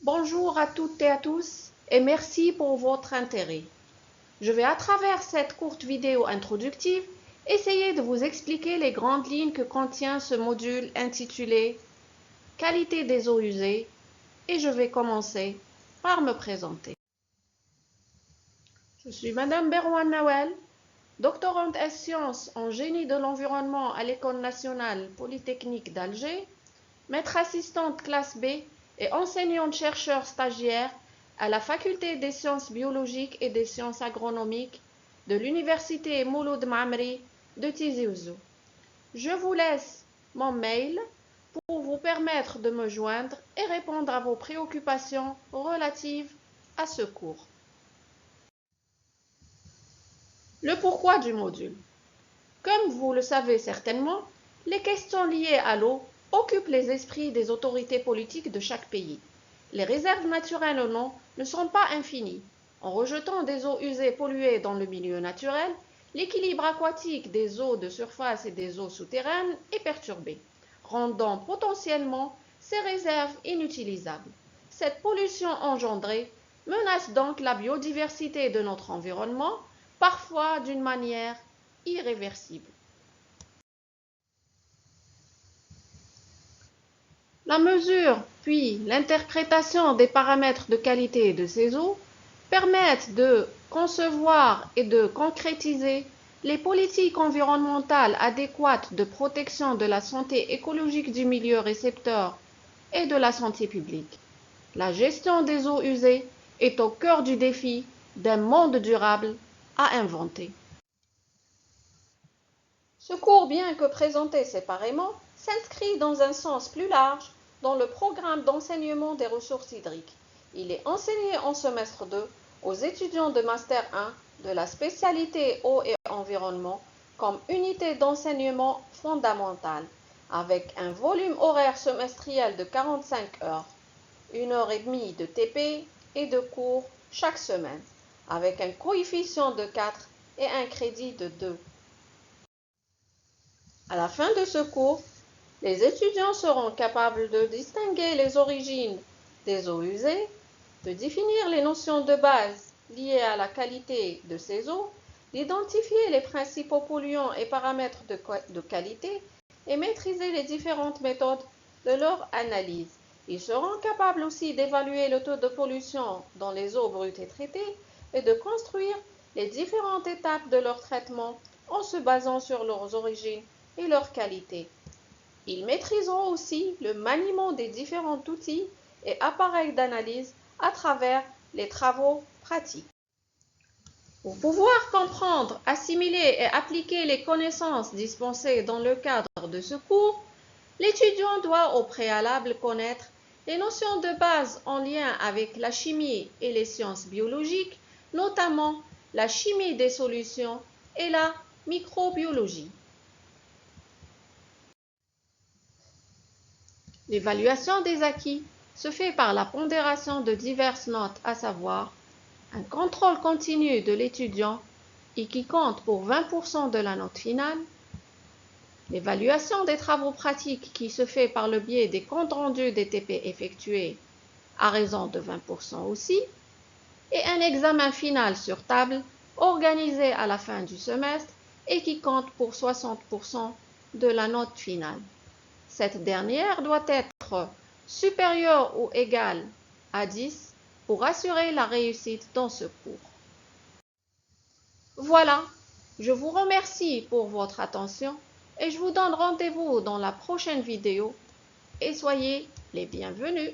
Bonjour à toutes et à tous et merci pour votre intérêt. Je vais à travers cette courte vidéo introductive essayer de vous expliquer les grandes lignes que contient ce module intitulé Qualité des eaux usées et je vais commencer par me présenter. Je suis Madame Berouane Nawel, doctorante en sciences en génie de l'environnement à l'École nationale polytechnique d'Alger, maître assistante classe B et enseignante-chercheur stagiaire à la faculté des sciences biologiques et des sciences agronomiques de l'université Mouloud Maamri de Tizi Ouzou. Je vous laisse mon mail pour vous permettre de me joindre et répondre à vos préoccupations relatives à ce cours. Le pourquoi du module. Comme vous le savez certainement, les questions liées à l'eau occupent les esprits des autorités politiques de chaque pays. Les réserves naturelles ou non ne sont pas infinies. En rejetant des eaux usées polluées dans le milieu naturel, l'équilibre aquatique des eaux de surface et des eaux souterraines est perturbé, rendant potentiellement ces réserves inutilisables. Cette pollution engendrée menace donc la biodiversité de notre environnement, parfois d'une manière irréversible. La mesure puis l'interprétation des paramètres de qualité de ces eaux permettent de concevoir et de concrétiser les politiques environnementales adéquates de protection de la santé écologique du milieu récepteur et de la santé publique. La gestion des eaux usées est au cœur du défi d'un monde durable à inventer. Ce cours, bien que présenté séparément, s'inscrit dans un sens plus large dans le programme d'enseignement des ressources hydriques. Il est enseigné en semestre 2 aux étudiants de Master 1 de la spécialité eau et environnement comme unité d'enseignement fondamentale, avec un volume horaire semestriel de 45 heures, 1h30 de TP et de cours chaque semaine, avec un coefficient de 4 et un crédit de 2. À la fin de ce cours, les étudiants seront capables de distinguer les origines des eaux usées, de définir les notions de base liées à la qualité de ces eaux, d'identifier les principaux polluants et paramètres de qualité et maîtriser les différentes méthodes de leur analyse. Ils seront capables aussi d'évaluer le taux de pollution dans les eaux brutes et traitées et de construire les différentes étapes de leur traitement en se basant sur leurs origines et leur qualité. Ils maîtriseront aussi le maniement des différents outils et appareils d'analyse à travers les travaux pratiques. Pour pouvoir comprendre, assimiler et appliquer les connaissances dispensées dans le cadre de ce cours, l'étudiant doit au préalable connaître les notions de base en lien avec la chimie et les sciences biologiques, notamment la chimie des solutions et la microbiologie. L'évaluation des acquis se fait par la pondération de diverses notes, à savoir un contrôle continu de l'étudiant et qui compte pour 20% de la note finale, l'évaluation des travaux pratiques qui se fait par le biais des comptes rendus des TP effectués à raison de 20% aussi, et un examen final sur table organisé à la fin du semestre et qui compte pour 60% de la note finale. Cette dernière doit être supérieure ou égale à 10 pour assurer la réussite dans ce cours. Voilà, je vous remercie pour votre attention et je vous donne rendez-vous dans la prochaine vidéo et soyez les bienvenus.